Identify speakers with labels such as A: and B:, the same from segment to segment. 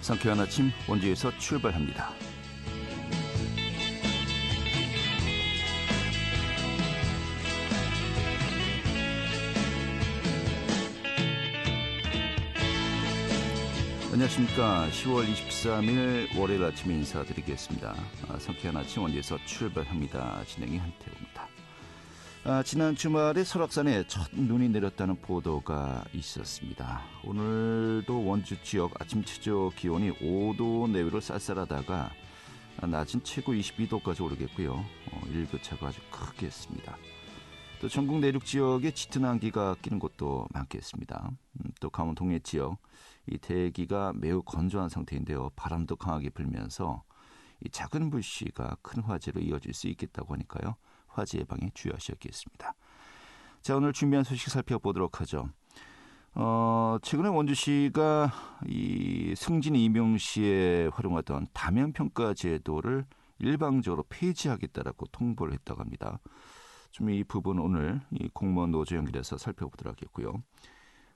A: 상쾌한 아침 원주에서 출발합니다. 안녕하십니까. 10월 23일 월요일 아침에 인사드리겠습니다. 상쾌한 아침 원주에서 출발합니다. 진행이 한태우입니다. 지난 주말에 설악산에 첫 눈이 내렸다는 보도가 있었습니다. 오늘도 원주 지역 아침 최저 기온이 5도 내외로 쌀쌀하다가 낮은 최고 22도까지 오르겠고요. 일교차가 아주 크겠습니다. 또 전국 내륙 지역에 짙은 안개가 끼는 곳도 많겠습니다. 또 강원 동해 지역 이 대기가 매우 건조한 상태인데요. 바람도 강하게 불면서 이 작은 불씨가 큰 화재로 이어질 수 있겠다고 하니까요. 화재 예방에 주의하셔야겠습니다. 자, 오늘 준비한 소식 살펴보도록 하죠. 최근에 원주시가 이 승진 임용시에 활용하던 다면평가 제도를 일방적으로 폐지하겠다라고 통보를 했다고 합니다. 좀 이 부분 오늘 이 공무원 노조 연결해서 살펴보도록 하겠고요.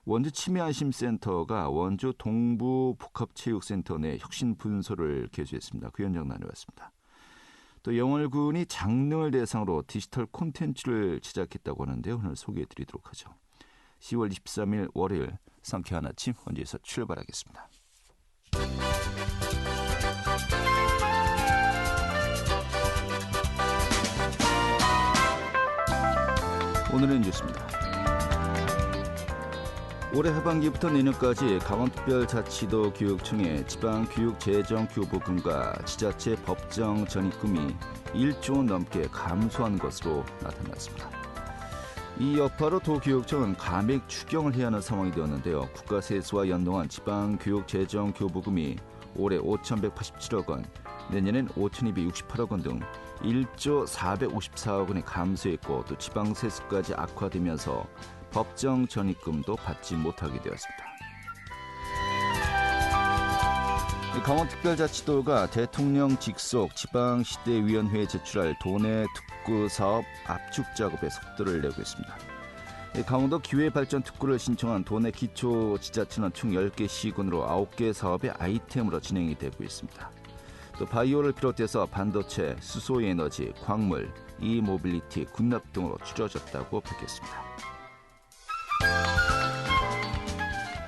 A: 원주 치매안심센터가 원주 동부 복합체육센터 내 혁신 분소를 개소했습니다. 그 현장 나눠봤습니다. 또 영월군이 장릉을 대상으로 디지털 콘텐츠를 제작했다고 하는데 오늘 소개해드리도록 하죠. 10월 23일 월요일 상쾌한 아침 원주에서 출발하겠습니다. 오늘의 뉴스입니다. 올해 하반기부터 내년까지 강원특별자치도 교육청의 지방교육재정교부금과 지자체 법정 전입금이 1조 원 넘게 감소한 것으로 나타났습니다. 이 여파로 도교육청은 감액 추경을 해야 하는 상황이 되었는데요. 국가세수와 연동한 지방교육재정교부금이 올해 5,187억 원, 내년엔 5,268억 원 등 1조 454억 원이 감소했고 또 지방세수까지 악화되면서 법정 전입금도 받지 못하게 되었습니다. 강원특별자치도가 대통령 직속 지방시대위원회에 제출할 도내 특구 사업 압축 작업에 속도를 내고 있습니다. 강원도 기회발전 특구를 신청한 도내 기초지자체는 총 10개 시군으로 9개 사업의 아이템으로 진행이 되고 있습니다. 또 바이오를 비롯해서 반도체, 수소에너지, 광물, 이모빌리티, 군납 등으로 추려졌다고 밝혔습니다.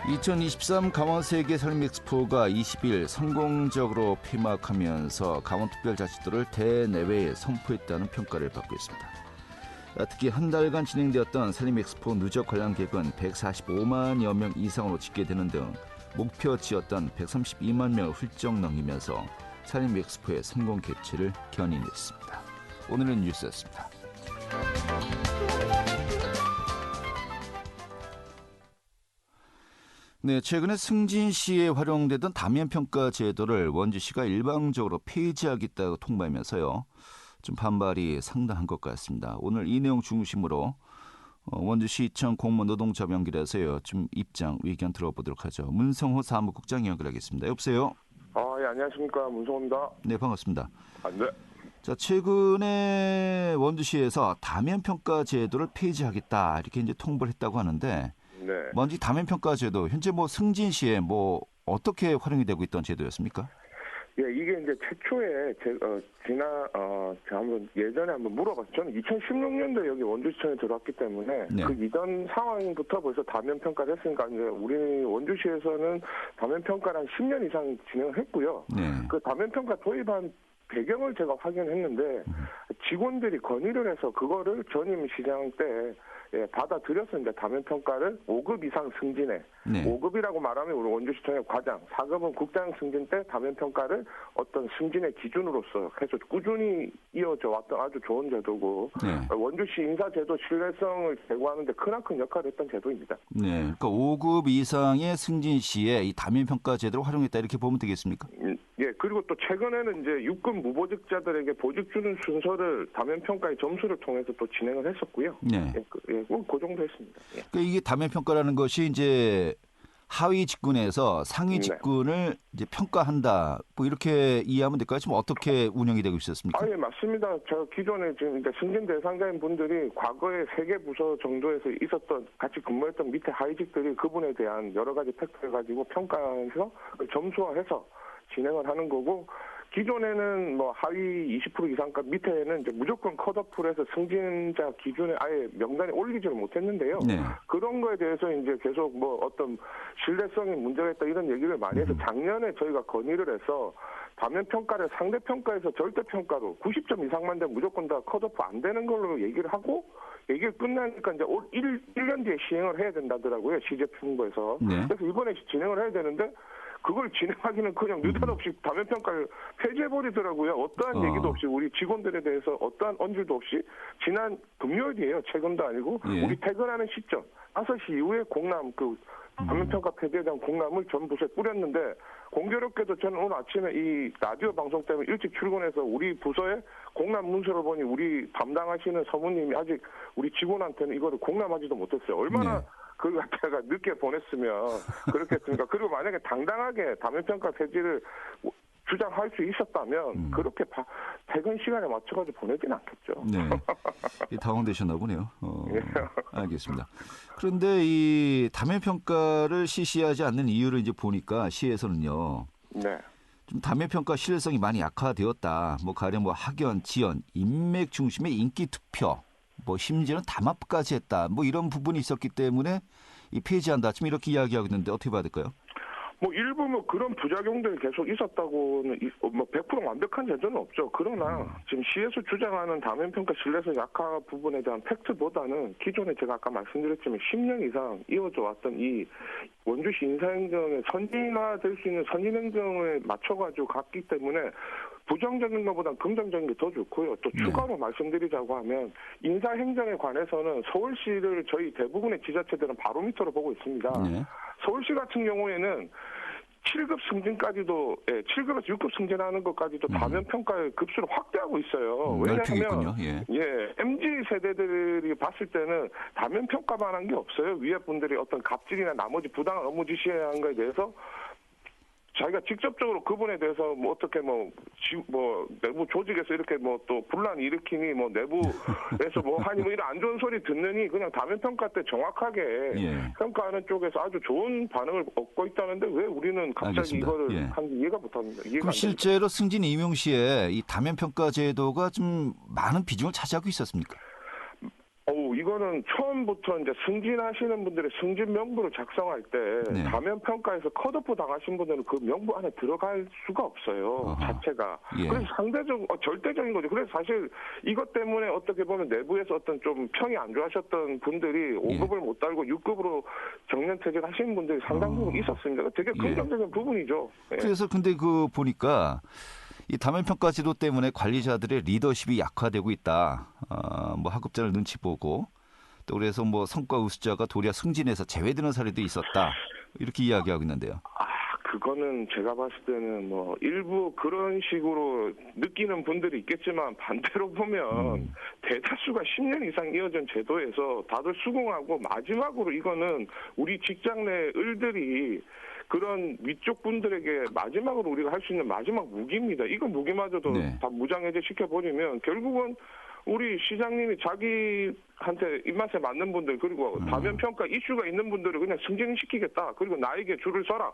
A: 2023 강원세계 산림엑스포가 20일 성공적으로 폐막하면서 강원특별자치도를 대내외에 선포했다는 평가를 받고 있습니다. 특히 한 달간 진행되었던 산림엑스포 누적 관람객은 145만여 명 이상으로 집계되는 등 목표치였던 132만 명을 훌쩍 넘기면서 산림엑스포의 성공 개최를 견인했습니다. 오늘은 뉴스였습니다. 네, 최근에 승진시에 활용되던 다면평가 제도를 원주시가 일방적으로 폐지하겠다고 통보하면서요. 좀 반발이 상당한 것 같습니다. 오늘 이 내용 중심으로 원주시청 공무원 노동조합 연결해서요. 좀 입장, 의견 들어보도록 하죠. 문성호 사무국장 연결하겠습니다. 여보세요?
B: 예, 안녕하십니까. 문성호입니다.
A: 네, 반갑습니다.
B: 네.
A: 자, 최근에 원주시에서 다면평가 제도를 폐지하겠다 이렇게 이제 통보를 했다고 하는데
B: 네.
A: 먼저 다면평가 제도 현재 승진시에 어떻게 활용이 되고 있던 제도였습니까?
B: 예, 이게 이제 최초에 제가 예전에 한번 물어봤어요. 저는 2016년도에 여기 원주시청에 들어왔기 때문에
A: 네.
B: 그 이전 상황부터 벌써 다면평가를 했으니까 이제 우리 원주시에서는 다면평가를 한 10년 이상 진행을 했고요.
A: 네.
B: 그 다면평가 도입한 배경을 제가 확인했는데 직원들이 건의를 해서 그거를 전임 시장 때 받아들였습니다. 다면평가를 5급 이상 승진에.
A: 네.
B: 5급이라고 말하면 우리 원주시청의 과장, 4급은 국장 승진 때 다면평가를 어떤 승진의 기준으로서 해서 꾸준히 이어져 왔던 아주 좋은 제도고
A: 네.
B: 원주시 인사제도 신뢰성을 제고하는 데 크나큰 역할을 했던 제도입니다.
A: 네, 그러니까 5급 이상의 승진 시에 이 다면평가 제도를 활용했다 이렇게 보면 되겠습니까?
B: 예, 그리고 또 최근에는 이제 6급 무보직자들에게 보직 주는 순서를 다면평가의 점수를 통해서 또 진행을 했었고요.
A: 네.
B: 그 정도 했습니다. 예.
A: 그러니까 이게 다면평가라는 것이 이제 하위 직군에서 상위
B: 네.
A: 직군을 이제 평가한다. 뭐 이렇게 이해하면 될까요? 지금 어떻게 운영이 되고 있었습니까?
B: 예, 맞습니다. 저 기존에 지금 이제 승진 대상자인 분들이 과거에 3개 부서 정도에서 있었던 같이 근무했던 밑에 하위직들이 그분에 대한 여러 가지 팩트를 가지고 평가해서 점수화해서 진행을 하는 거고, 기존에는 뭐 하위 20% 이상급 밑에는 이제 무조건 컷오프를 해서 승진자 기준에 아예 명단에 올리지를 못했는데요.
A: 네.
B: 그런 거에 대해서 이제 계속 뭐 어떤 신뢰성이 문제가 있다 이런 얘기를 많이 해서 작년에 저희가 건의를 해서 다면 평가를 상대 평가에서 절대 평가로 90점 이상만 되면 무조건 다 컷오프 안 되는 걸로 얘기를 하고, 얘기를 끝나니까 이제 올 1년 뒤에 시행을 해야 된다더라고요. 시제품부에서.
A: 네.
B: 그래서 이번에 진행을 해야 되는데 그걸 진행하기는 그냥 느닷없이 다면 평가를 폐지해버리더라고요. 어떠한 얘기도 없이 우리 직원들에 대해서 어떠한 언질도 없이 지난 금요일이에요. 최근도 아니고
A: 예.
B: 우리 퇴근하는 시점 5시 이후에 공람 다면 평가 폐지에 대한 공람을 전 부서에 뿌렸는데, 공교롭게도 저는 오늘 아침에 이 라디오 방송 때문에 일찍 출근해서 우리 부서에 공람 문서를 보니 우리 담당하시는 서무님이 아직 우리 직원한테는 이거를 공람하지도 못했어요. 얼마나
A: 네.
B: 그걸 갖다가 늦게 보냈으면 그렇겠습니까? 그리고 만약에 당당하게 다면평가 폐지를 주장할 수 있었다면 그렇게 퇴근 시간에 맞춰가지고 보내진 않겠죠.
A: 네. 당황되셨나 보네요.
B: 예.
A: 알겠습니다. 그런데 이 다면 평가를 실시하지 않는 이유를 이제 보니까 시에서는요.
B: 네.
A: 좀 다면 평가 신뢰성이 많이 약화되었다. 뭐 가령 뭐 학연, 지연, 인맥 중심의 인기 투표, 뭐 심지어는 담합까지 했다. 뭐 이런 부분이 있었기 때문에 이 폐지한다. 지금 이렇게 이야기하고 있는데 어떻게 봐야 될까요?
B: 뭐 일부 뭐 그런 부작용들이 계속 있었다고는 뭐 100% 완벽한 제도는 없죠. 그러나 지금 시에서 주장하는 다면 평가 신뢰성 약화 부분에 대한 팩트보다는 기존에 제가 아까 말씀드렸지만 10년 이상 이어져 왔던 이 원주시 인사행정의 선진화될 수 있는 선진행정에 맞춰가지고 갔기 때문에 부정적인 것보다는 긍정적인 게 더 좋고요. 또 추가로 말씀드리자고 하면 인사행정에 관해서는 서울시를 저희 대부분의 지자체들은 바로미터로 보고 있습니다.
A: 네.
B: 서울시 같은 경우에는 7급 승진까지도, 7급에서 6급 승진하는 것까지도 다면 평가의 급수를 확대하고 있어요.
A: 넓히겠군요.
B: 왜냐하면 MZ 세대들이 봤을 때는 다면 평가만 한 게 없어요. 위에 분들이 어떤 갑질이나 나머지 부당한 업무 지시한 거에 대해서 자기가 직접적으로 그분에 대해서 뭐 어떻게 뭐 내부 조직에서 이렇게 뭐 또 분란 일으키니 뭐 내부에서 뭐 하니 뭐 이런 안 좋은 소리 듣느니 그냥 다면 평가 때 정확하게 평가하는 쪽에서 아주 좋은 반응을 얻고 있다는데 왜 우리는 갑자기
A: 알겠습니다.
B: 이거를 한지 이해가 못합니다.
A: 그럼 실제로 승진 임용 시에 이 다면 평가 제도가 좀 많은 비중을 차지하고 있었습니까?
B: 이거는 처음부터 이제 승진하시는 분들의 승진 명부를 작성할 때 다면 평가에서 컷오프 당하신 분들은 그 명부 안에 들어갈 수가 없어요. 자체가. 그래서 절대적인 거죠. 그래서 사실 이것 때문에 어떻게 보면 내부에서 어떤 좀 평이 안 좋아하셨던 분들이 5급을 못 달고 6급으로 정년퇴직 하시는 분들이 상당 부분 있었습니다. 되게 긍정적인 부분이죠.
A: 그래서 근데 보니까 이 다면 평가 제도 때문에 관리자들의 리더십이 약화되고 있다. 뭐 하급자를 눈치 보고 또 그래서 뭐 성과 우수자가 도리어 승진해서 제외되는 사례도 있었다. 이렇게 이야기하고 있는데요.
B: 그거는 제가 봤을 때는 뭐 일부 그런 식으로 느끼는 분들이 있겠지만 반대로 보면 대다수가 10년 이상 이어진 제도에서 다들 수긍하고 마지막으로 이거는 우리 직장 내 을들이 그런 위쪽 분들에게 마지막으로 우리가 할 수 있는 마지막 무기입니다. 이거 무기마저도 다 무장해제 시켜버리면 결국은 우리 시장님이 자기한테 입맛에 맞는 분들 그리고 다면 평가 이슈가 있는 분들을 그냥 승진시키겠다. 그리고 나에게 줄을 서라.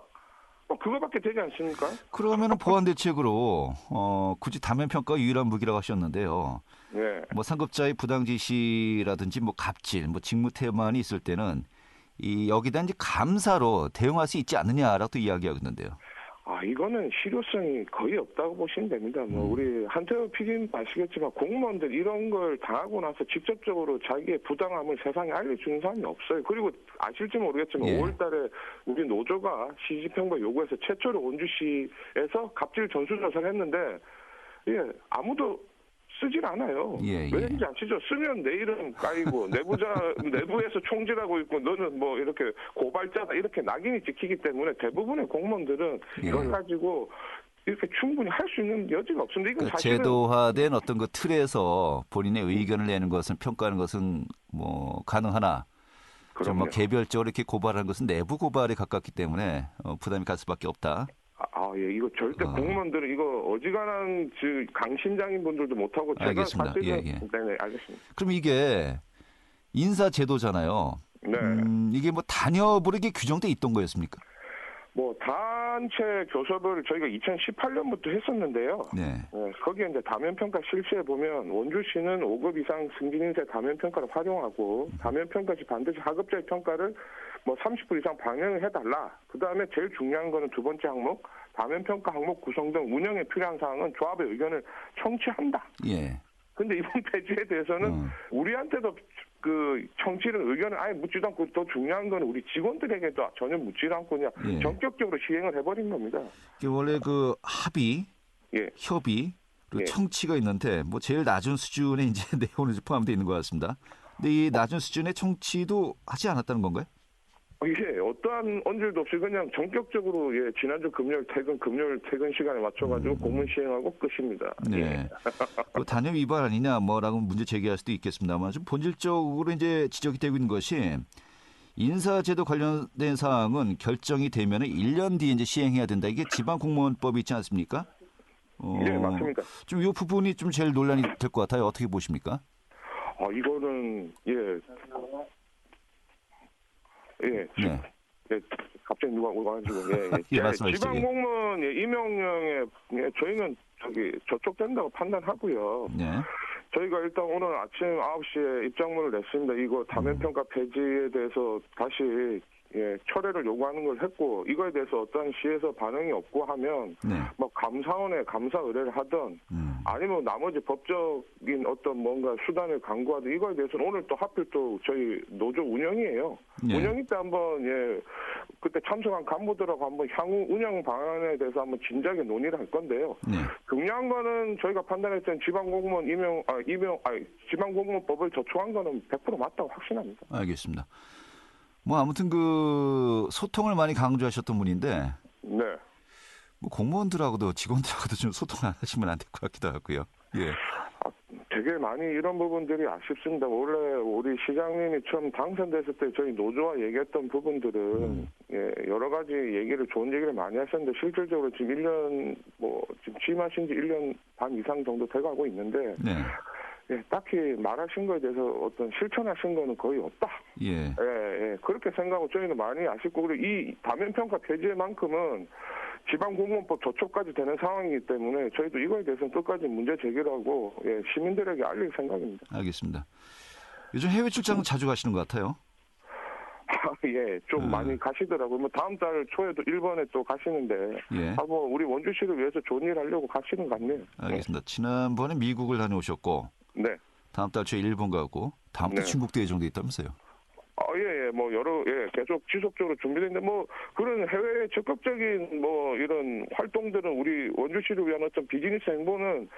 B: 그거밖에 되지 않습니까?
A: 그러면은 보완 대책으로 굳이 다면 평가가 유일한 무기라고 하셨는데요. 뭐 상급자의 부당 지시라든지 뭐 갑질, 뭐 직무 태만이 있을 때는 여기다 이제 감사로 대응할 수 있지 않느냐라고 또 이야기하고 있는데요.
B: 이거는 실효성이 거의 없다고 보시면 됩니다. 우리 한태호 PD님 아시겠지만 공무원들 이런 걸 당하고 나서 직접적으로 자기의 부당함을 세상에 알려주는 사람이 없어요. 그리고 아실지 모르겠지만 5월 달에 우리 노조가 시집행보 요구해서 최초로 원주시에서 갑질 전수조사를 했는데 아무도 쓰질 않아요. 왜인지 아시죠? 쓰면 내 이름 까이고 내부에서 총질하고 있고 너는 뭐 이렇게 고발자다 이렇게 낙인이 찍히기 때문에 대부분의 공무원들은 이걸 가지고 이렇게 충분히 할 수 있는 여지가 없습니다. 이건 사실은
A: 제도화된 어떤 그 틀에서 본인의 의견을 내는 것은 평가하는 것은 뭐 가능하나 좀 뭐
B: 그럼요.
A: 개별적으로 이렇게 고발하는 것은 내부 고발에 가깝기 때문에 부담이 갈 수밖에 없다.
B: 예, 이거 절대 공무원들은 이거 어지간한 강심장인 분들도 못하고 제가
A: 알겠습니다.
B: 사실은
A: 예, 예.
B: 네네 알겠습니다.
A: 그럼 이게 인사 제도잖아요.
B: 네.
A: 이게 뭐 단협으로 이게 규정돼 있던 거였습니까?
B: 뭐 단체 교섭을 저희가 2018년부터 했었는데요.
A: 네.
B: 거기에 이제 다면평가 실시해 보면 원주시는 5급 이상 승진인세 다면평가를 활용하고 다면평가 시 반드시 하급자의 평가를 뭐 30분 이상 방영을 해달라. 그 다음에 제일 중요한 거는 두 번째 항목 다면평가 항목 구성 등 운영에 필요한 사항은 조합의 의견을 청취한다.
A: 예.
B: 근데 이번 폐지에 대해서는 우리한테도 그 청취를 의견을 아예 묻지도 않고 더 중요한 거는 우리 직원들에게도 전혀 묻지도 않고 그냥
A: 예.
B: 전격적으로 시행을 해버린 겁니다.
A: 이게 원래 그 합의,
B: 예.
A: 협의, 그리고
B: 예.
A: 청취가 있는데 뭐 제일 낮은 수준의 이제 내용이 포함되어 있는 것 같습니다. 근데 이 낮은 수준의 청취도 하지 않았다는 건가요?
B: 예, 어떠한 언질도 없이 그냥 전격적으로 지난주 금요일 퇴근 시간에 맞춰가지고 공문 시행하고 끝입니다.
A: 네.
B: 예.
A: 그 단협 위반 아니냐 뭐라고 문제 제기할 수도 있겠습니다만 좀 본질적으로 이제 지적이 되고 있는 것이 인사제도 관련된 사항은 결정이 되면 1년 뒤에 이제 시행해야 된다. 이게 지방공무원법이 있지 않습니까?
B: 예, 맞습니다.
A: 좀 이 부분이 좀 제일 논란이 될 것 같아요. 어떻게 보십니까?
B: 이거는
A: 네.
B: 갑자기 누가 와가지고
A: 예, 말씀하시죠.
B: 지방 공무원 임용령에 저희는 저쪽 된다고 판단하고요.
A: 네.
B: 저희가 일단 오늘 아침 9시에 입장문을 냈습니다. 이거 다면평가 폐지에 대해서 다시 철회를 요구하는 걸 했고 이거에 대해서 어떤 시에서 반응이 없고 하면
A: 네.
B: 뭐 감사원에 감사 의뢰를 하든 아니면 나머지 법적인 어떤 뭔가 수단을 강구하든 이거에 대해서는 오늘 또 하필 또 저희 노조 운영이에요.
A: 네.
B: 운영이 때 한번 그때 참석한 간부들하고 한번 향후 운영 방안에 대해서 한번 진작에 논의를 할 건데요.
A: 네.
B: 중요한 거는 저희가 판단했던 지방공무원 지방공무원법을 저촉한 거는 100% 맞다고 확신합니다.
A: 알겠습니다. 뭐 아무튼 그 소통을 많이 강조하셨던 분인데
B: 네.
A: 뭐 공무원들하고도 직원들하고도 좀 소통 안 하시면 안 될 것 같기도 하고요. 예.
B: 되게 많이 이런 부분들이 아쉽습니다. 원래 우리 시장님이 처음 당선됐을 때 저희 노조와 얘기했던 부분들은 여러 가지 좋은 얘기를 많이 하셨는데 실질적으로 지금 1년 지금 취임하신 지 1년 반 이상 정도 돼가고 있는데
A: 네.
B: 딱히 말하신 거에 대해서 어떤 실천하신 거는 거의 없다.
A: 예.
B: 그렇게 생각하고 저희는 많이 아쉽고 그리고 이 다면평가 폐지만큼은 지방공무원법 저촉까지 되는 상황이기 때문에 저희도 이거에 대해서는 끝까지 문제 제기를 하고 시민들에게 알릴 생각입니다.
A: 알겠습니다. 요즘 해외 출장 자주 가시는 것 같아요.
B: 좀 많이 가시더라고요. 뭐 다음 달 초에도 일본에 또 가시는데
A: 예.
B: 우리 원주시를 위해서 좋은 일 하려고 가시는 것 같네요.
A: 알겠습니다. 지난번에 미국을 다녀오셨고
B: 네.
A: 다음 달 초에 일본 가고 다음 달
B: 네.
A: 중국도 예정돼 있다면서요.
B: 계속 지속적으로 준비되는데 그런 해외 적극적인 이런 활동들은 우리 원주시를 위한 어떤 비즈니스 행보는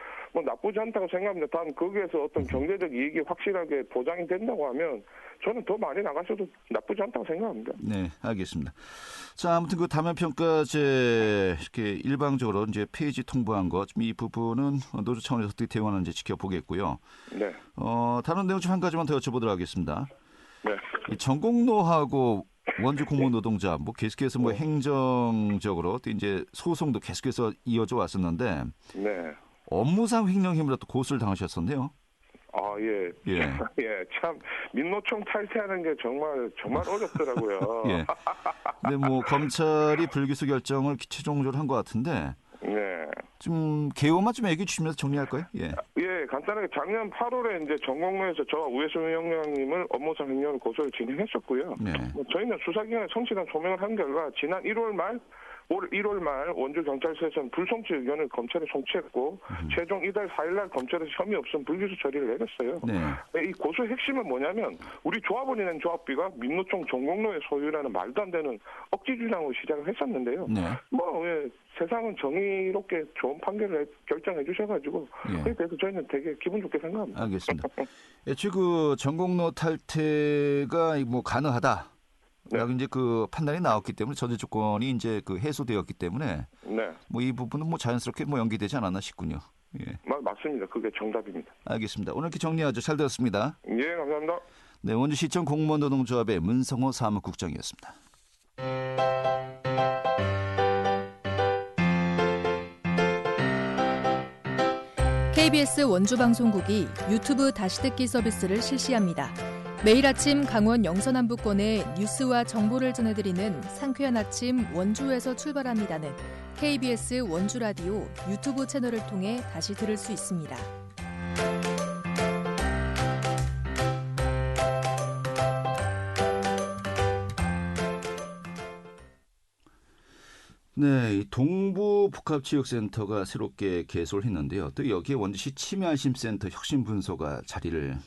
B: 나쁘지 않다고 생각합니다. 다만 거기에서 어떤 경제적 이익이 확실하게 보장이 된다고 하면 저는 더 많이 나가셔도 나쁘지 않다고 생각합니다.
A: 네, 알겠습니다. 자, 아무튼 그 다면평가제 이렇게 일방적으로 이제 폐지 통보한 것, 이 부분은 노조 차원에서 어떻게 대응하는지 지켜보겠고요.
B: 네.
A: 다른 내용 중 한 가지만 더 여쭤보도록 하겠습니다.
B: 네.
A: 이 전공로하고 원주 공무원 노동자 계속해서 행정적으로 또 이제 소송도 계속해서 이어져 왔었는데
B: 네.
A: 업무상 횡령 혐의로 또 고소를 당하셨었네요.
B: 참 민노총 탈퇴하는 게 정말 어렵더라고요.
A: 예. 근데 검찰이 불기소 결정을 최종적으로 한 것 같은데.
B: 네.
A: 좀 개요만 좀 얘기해 주시면서 정리할까요? 예.
B: 간단하게 작년 8월에 이제 전공로에서 저와 우혜수 위원장님을 업무상 횡령 고소를 진행했었고요.
A: 네.
B: 저희는 수사기관에 성실한 소명을 한 결과 지난 1월 말 원주 경찰서에서는 불송치 의견을 검찰에 송치했고 최종 이달 4일 날 검찰에서 혐의 없음 불기소 처리를 내렸어요.
A: 네.
B: 이 고소의 핵심은 뭐냐면 우리 조합원이 낸 조합비가 민노총 전공로의 소유라는 말도 안 되는 억지 주장으로 시작을 했었는데요.
A: 네.
B: 세상은 정의롭게 좋은 판결을 결정해 주셔가지고 그에 대해서 저희는 되게 기분 좋게 생각합니다.
A: 알겠습니다. 애초에 그 전공로 탈퇴가 가능하다. 라고 이제 그 판단이 나왔기 때문에 전제 조건이 이제 해소되었기 때문에 이 부분은 자연스럽게 연기되지 않았나 싶군요. 예.
B: 맞습니다. 그게 정답입니다.
A: 알겠습니다. 오늘 이렇게 정리하죠. 잘 들었습니다.
B: 예, 감사합니다.
A: 네, 원주시청 공무원노동조합의 문성호 사무국장이었습니다.
C: KBS 원주방송국이 유튜브 다시 듣기 서비스를 실시합니다. 매일 아침 강원 영서남부권의 뉴스와 정보를 전해드리는 상쾌한 아침 원주에서 출발합니다는 KBS 원주라디오 유튜브 채널을 통해 다시 들을 수 있습니다.
A: 네, 이 동부복합체육센터가 새롭게 개소를 했는데요. 또 여기에 원주시 치매안심센터 혁신분소가 자리를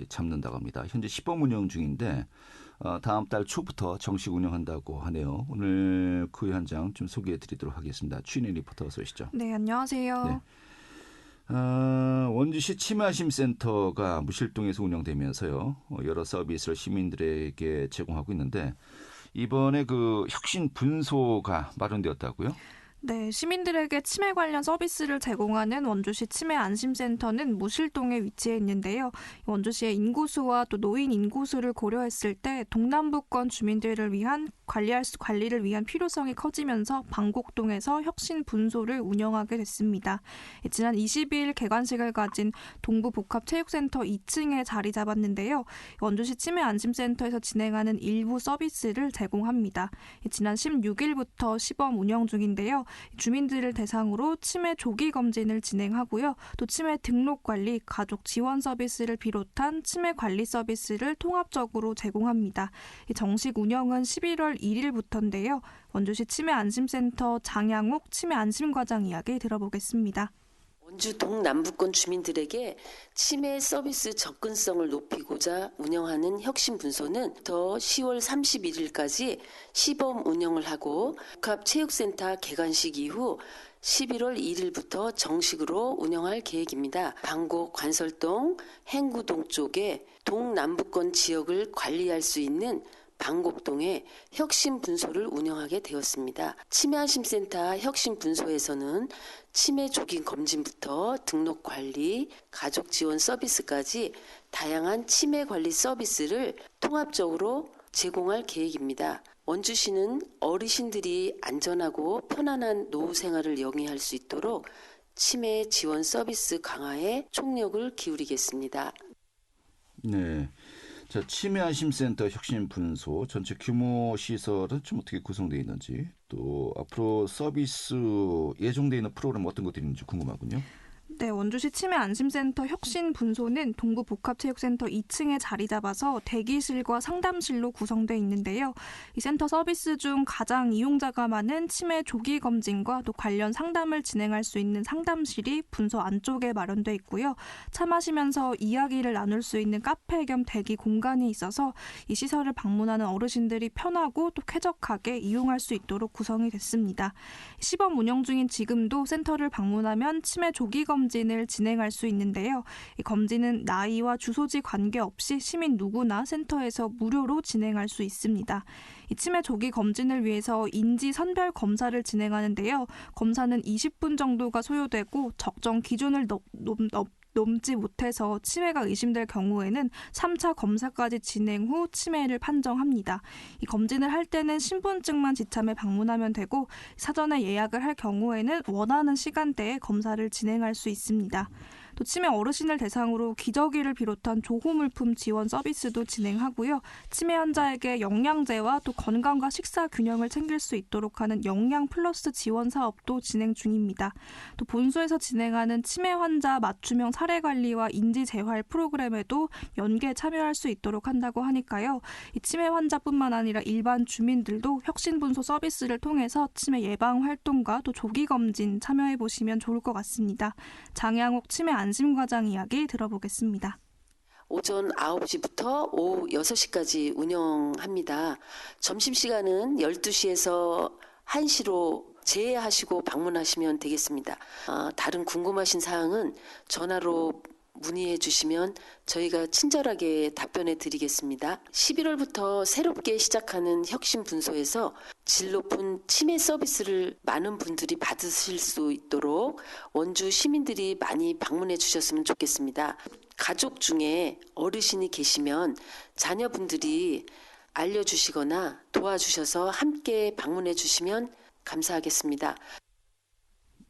A: 잡는다고 합니다. 현재 시범 운영 중인데 다음 달 초부터 정식 운영한다고 하네요. 오늘 그 현장 좀 소개해드리도록 하겠습니다. 추인혜 리포터 어서 오시죠.
D: 네, 안녕하세요.
A: 네. 원주시 치매안심센터가 무실동에서 운영되면서요. 여러 서비스를 시민들에게 제공하고 있는데 이번에 그 혁신 분소가 마련되었다고요?
D: 네, 시민들에게 치매 관련 서비스를 제공하는 원주시 치매 안심센터는 무실동에 위치해 있는데요. 원주시의 인구수와 또 노인 인구수를 고려했을 때 동남부권 주민들을 위한 관리를 위한 필요성이 커지면서 방곡동에서 혁신 분소를 운영하게 됐습니다. 지난 22일 개관식을 가진 동부복합체육센터 2층에 자리 잡았는데요. 원주시 치매 안심센터에서 진행하는 일부 서비스를 제공합니다. 지난 16일부터 시범 운영 중인데요. 주민들을 대상으로 치매 조기 검진을 진행하고요. 또 치매 등록 관리, 가족 지원 서비스를 비롯한 치매 관리 서비스를 통합적으로 제공합니다. 정식 운영은 11월 1일부터인데요. 원주시 치매 안심센터 장양옥 치매 안심과장 이야기 들어보겠습니다.
E: 원주 동남부권 주민들에게 치매 서비스 접근성을 높이고자 운영하는 혁신분소는 더 10월 31일까지 시범 운영을 하고 복합체육센터 개관식 이후 11월 1일부터 정식으로 운영할 계획입니다. 방곡 관설동, 행구동 쪽에 동남부권 지역을 관리할 수 있는 방곡동에 혁신분소를 운영하게 되었습니다. 치매안심센터 혁신분소에서는 치매 조기 검진부터 등록 관리, 가족 지원 서비스까지 다양한 치매 관리 서비스를 통합적으로 제공할 계획입니다. 원주시는 어르신들이 안전하고 편안한 노후 생활을 영위할 수 있도록 치매 지원 서비스 강화에 총력을 기울이겠습니다.
A: 네. 자, 치매안심센터 혁신분소 전체 규모 시설은 좀 어떻게 구성되어 있는지 또 앞으로 서비스 예정되어 있는 프로그램 어떤 것들이 있는지 궁금하군요.
D: 네, 원주시 치매 안심센터 혁신 분소는 동부복합체육센터 2층에 자리 잡아서 대기실과 상담실로 구성되어 있는데요. 이 센터 서비스 중 가장 이용자가 많은 치매 조기 검진과 또 관련 상담을 진행할 수 있는 상담실이 분소 안쪽에 마련되어 있고요. 차 마시면서 이야기를 나눌 수 있는 카페 겸 대기 공간이 있어서 이 시설을 방문하는 어르신들이 편하고 또 쾌적하게 이용할 수 있도록 구성이 됐습니다. 시범 운영 중인 지금도 센터를 방문하면 치매 조기 검진을 진행할 수 있는데요. 이 검진은 나이와 주소지 관계없이 시민 누구나 센터에서 무료로 진행할 수 있습니다. 이 치매 조기 검진을 위해서 인지 선별 검사를 진행하는데요. 검사는 20분 정도가 소요되고 적정 기준을 넘지 못해서 치매가 의심될 경우에는 3차 검사까지 진행 후 치매를 판정합니다. 이 검진을 할 때는 신분증만 지참해 방문하면 되고 사전에 예약을 할 경우에는 원하는 시간대에 검사를 진행할 수 있습니다. 또 치매 어르신을 대상으로 기저귀를 비롯한 조호물품 지원 서비스도 진행하고요. 치매 환자에게 영양제와 또 건강과 식사 균형을 챙길 수 있도록 하는 영양 플러스 지원 사업도 진행 중입니다. 또 본소에서 진행하는 치매 환자 맞춤형 사례 관리와 인지 재활 프로그램에도 연계 참여할 수 있도록 한다고 하니까요. 이 치매 환자뿐만 아니라 일반 주민들도 혁신분소 서비스를 통해서 치매 예방 활동과 또 조기 검진 참여해 보시면 좋을 것 같습니다. 장양옥 치매 안심과장 이야기 들어보겠습니다.
E: 오전 9시부터 오후 6시까지 운영합니다. 점심시간은 12시에서 1시로 제외하시고 방문하시면 되겠습니다. 다른 궁금하신 사항은 전화로 문의해 주시면 저희가 친절하게 답변해 드리겠습니다. 11월부터 새롭게 시작하는 혁신분소에서 질 높은 치매 서비스를 많은 분들이 받으실 수 있도록 원주 시민들이 많이 방문해 주셨으면 좋겠습니다. 가족 중에 어르신이 계시면 자녀분들이 알려주시거나 도와주셔서 함께 방문해 주시면 감사하겠습니다.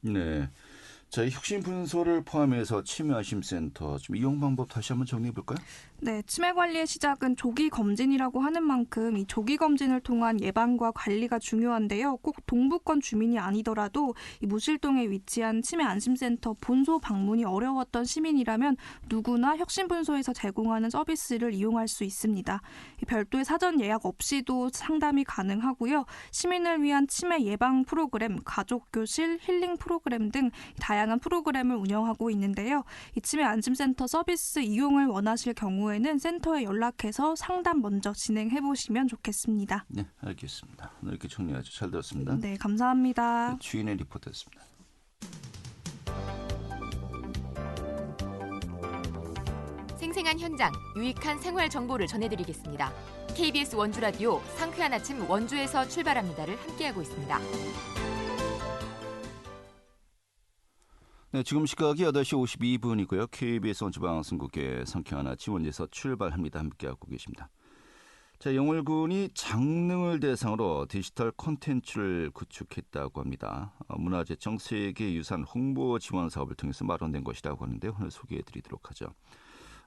A: 네. 자, 이 혁신분소를 포함해서 치매안심센터 좀 이용 방법 다시 한번 정리해 볼까요?
D: 네, 치매 관리의 시작은 조기 검진이라고 하는 만큼 이 조기 검진을 통한 예방과 관리가 중요한데요. 꼭 동부권 주민이 아니더라도 이 무실동에 위치한 치매 안심센터 본소 방문이 어려웠던 시민이라면 누구나 혁신분소에서 제공하는 서비스를 이용할 수 있습니다. 별도의 사전 예약 없이도 상담이 가능하고요. 시민을 위한 치매 예방 프로그램, 가족교실, 힐링 프로그램 등 다양한 프로그램을 운영하고 있는데요. 이 치매 안심센터 서비스 이용을 원하실 경우에는 센터에 연락해서 상담 먼저 진행해 보시면 좋겠습니다.
A: 네, 알겠습니다. 오늘 이렇게 정리하죠. 잘 들었습니다.
D: 네, 감사합니다.
A: 네, 주인의 리포트였습니다.
F: 생생한 현장, 유익한 생활 정보를 전해드리겠습니다. KBS 원주 라디오 상쾌한 아침 원주에서 출발합니다를 함께하고 있습니다.
A: 네, 지금 시각이 8시 52분이고요. KBS 원주방송국의 상쾌한 아침 원주에서 출발합니다. 함께하고 계십니다. 자, 영월군이 장릉을 대상으로 디지털 콘텐츠를 구축했다고 합니다. 문화재청 세계유산 홍보 지원 사업을 통해서 마련된 것이라고 하는데 오늘 소개해드리도록 하죠.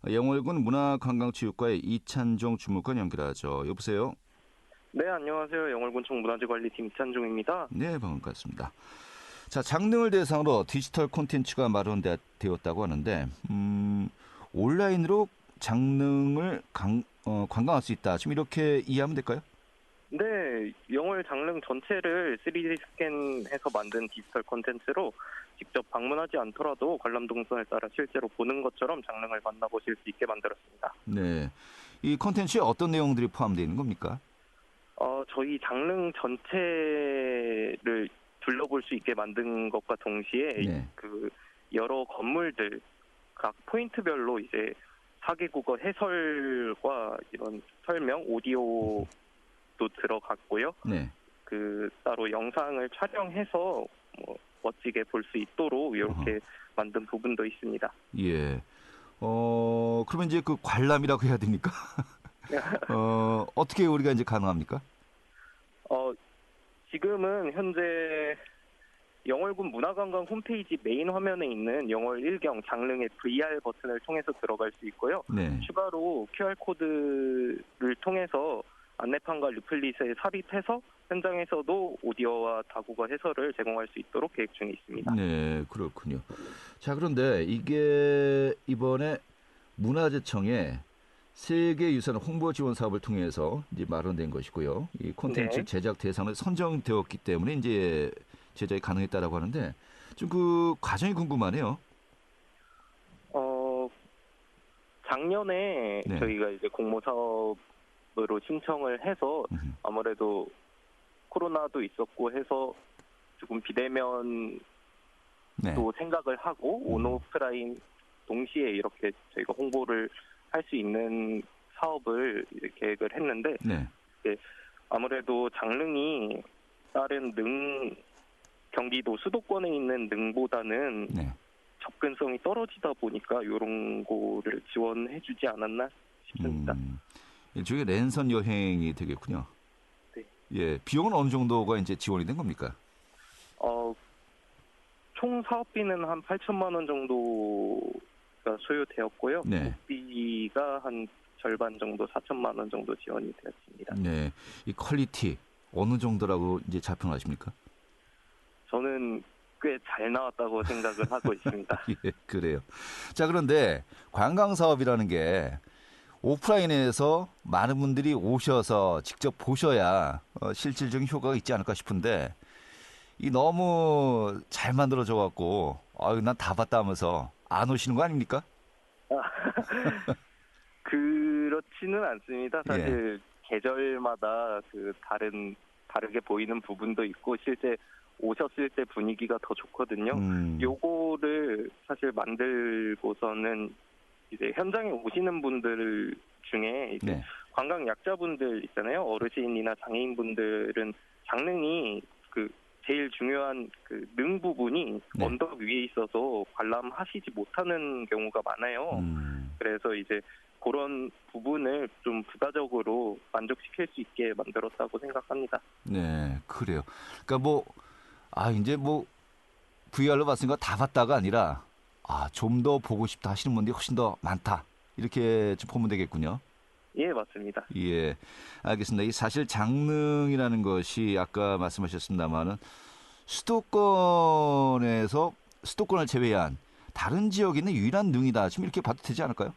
A: 영월군 문화관광체육과의 이찬종 주무관 연결하죠. 여보세요?
G: 네, 안녕하세요. 영월군청 문화재관리팀 이찬종입니다.
A: 네, 반갑습니다. 자, 장릉을 대상으로 디지털 콘텐츠가 마련되었다고 하는데 온라인으로 장릉을 관광할 수 있다. 지금 이렇게 이해하면 될까요?
G: 네, 영월 장릉 전체를 3D 스캔해서 만든 디지털 콘텐츠로 직접 방문하지 않더라도 관람 동선에 따라 실제로 보는 것처럼 장릉을 만나보실 수 있게 만들었습니다.
A: 네, 이 콘텐츠에 어떤 내용들이 포함되어 있는 겁니까?
G: 저희 장릉 전체를 둘러볼 수 있게 만든 것과 동시에
A: 네.
G: 그 여러 건물들 각 포인트별로 이제 4개국어 해설과 이런 설명 오디오도 들어갔고요.
A: 네.
G: 그 따로 영상을 촬영해서 멋지게 볼 수 있도록 이렇게 만든 부분도 있습니다.
A: 예. 그러면 이제 그 관람이라고 해야 됩니까? 어떻게 우리가 이제 가능합니까?
G: 지금은 현재 영월군 문화관광 홈페이지 메인 화면에 있는 영월 1경 장릉의 VR 버튼을 통해서 들어갈 수 있고요.
A: 네.
G: 추가로 QR코드를 통해서 안내판과 리플릿에 삽입해서 현장에서도 오디오와 다국어 해설을 제공할 수 있도록 계획 중에 있습니다.
A: 네, 그렇군요. 자, 그런데 이게 이번에 문화재청에 세계유산 홍보 지원 사업을 통해서 이제 마련된 것이고요. 이 콘텐츠
G: 네.
A: 제작 대상으로 선정되었기 때문에 이제 제작이 가능했다라고 하는데 좀 그 과정이 궁금하네요.
G: 작년에
A: 네.
G: 저희가 이제 공모 사업으로 신청을 해서 아무래도 코로나도 있었고 해서 조금 비대면도
A: 네.
G: 생각을 하고 온오프라인 동시에 이렇게 저희가 홍보를 할 수 있는 사업을 이제 계획을 했는데
A: 네.
G: 아무래도 장릉이 다른 경기도 수도권에 있는 능보다는
A: 네.
G: 접근성이 떨어지다 보니까 이런 거를 지원해주지 않았나 싶습니다.
A: 일종의 랜선 여행이 되겠군요.
G: 네.
A: 예, 비용은 어느 정도가 이제 지원이 된 겁니까?
G: 총 사업비는 한 8천만 원 정도가 소요되었고요.
A: 네.
G: 국비가 한 절반 정도 4천만 원 정도 지원이 되었습니다.
A: 네, 이 퀄리티 어느 정도라고 이제 자평하십니까?
G: 저는 꽤 잘 나왔다고 생각을 하고 있습니다.
A: 예, 그래요. 자, 그런데 관광 사업이라는 게 오프라인에서 많은 분들이 오셔서 직접 보셔야 실질적인 효과가 있지 않을까 싶은데 이 너무 잘 만들어져 갖고 난 다 봤다 하면서 안 오시는 거 아닙니까?
G: 그렇지는 않습니다. 사실 계절마다 다르게 보이는 부분도 있고 실제 오셨을 때 분위기가 더 좋거든요. 요거를 사실 만들고서는 이제 현장에 오시는 분들 중에 이제
A: 네.
G: 관광 약자분들 있잖아요. 어르신이나 장애인분들은 장릉이 제일 중요한 그 능 부분이
A: 네.
G: 언덕 위에 있어서 관람하시지 못하는 경우가 많아요. 그래서 이제 그런 부분을 좀 부가적으로 만족시킬 수 있게 만들었다고 생각합니다.
A: 네, 그래요. 그러니까 이제 VR로 봤으니까 다 봤다가 아니라 좀 더 보고 싶다 하시는 분들이 훨씬 더 많다. 이렇게 좀 보면 되겠군요.
G: 예, 맞습니다.
A: 예, 알겠습니다. 이 사실 장릉이라는 것이 아까 말씀하셨습니다마는 수도권을 제외한 다른 지역에 있는 유일한 능이다. 지금 이렇게 봐도 되지 않을까요?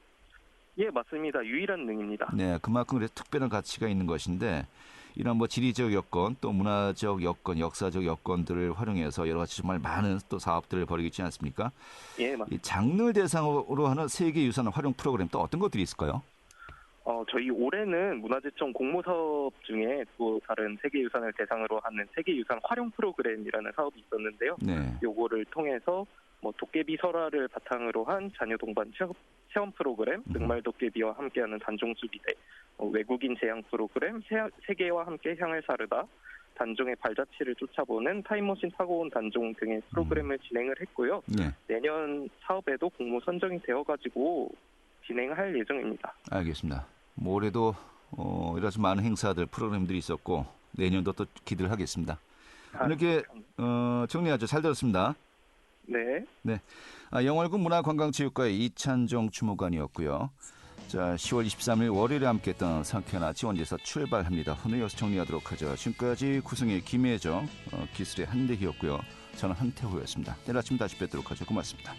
G: 예, 맞습니다. 유일한 능입니다.
A: 네, 그만큼 그래서 특별한 가치가 있는 것인데 이런 지리적 여건, 또 문화적 여건, 역사적 여건들을 활용해서 여러 가지 정말 많은 또 사업들을 벌이고 있지 않습니까?
G: 예, 맞습니다.
A: 이 장르를 대상으로 하는 세계유산 활용 프로그램 또 어떤 것들이 있을까요?
G: 저희 올해는 문화재청 공모사업 중에 또 다른 세계유산을 대상으로 하는 세계유산 활용 프로그램이라는 사업이 있었는데요.
A: 네.
G: 요거를 통해서 도깨비 설화를 바탕으로 한 자녀 동반 체험 프로그램, 늑말도깨비와 함께하는 단종수비대, 외국인 재향 프로그램, 세계와 함께 향을 사르다, 단종의 발자취를 쫓아보는 타임머신 타고 온 단종 등의 프로그램을 진행을 했고요.
A: 네.
G: 내년 사업에도 공모 선정이 되어가지고 진행할 예정입니다.
A: 알겠습니다. 올해도 여러 가지 많은 행사들, 프로그램들이 있었고 내년도 또 기대를 하겠습니다. 이렇게 정리하죠. 잘 들었습니다.
G: 네.
A: 네. 영월군 문화관광체육과의 이찬종 주무관이었고요. 자, 10월 23일 월요일에 함께했던 상쾌한 아침 원제에서 출발합니다. 오늘 여기서 정리하도록 하죠. 지금까지 구성의 김혜정, 기술의 한대희였고요. 저는 한태호였습니다. 내일 아침 다시 뵙도록 하죠. 고맙습니다.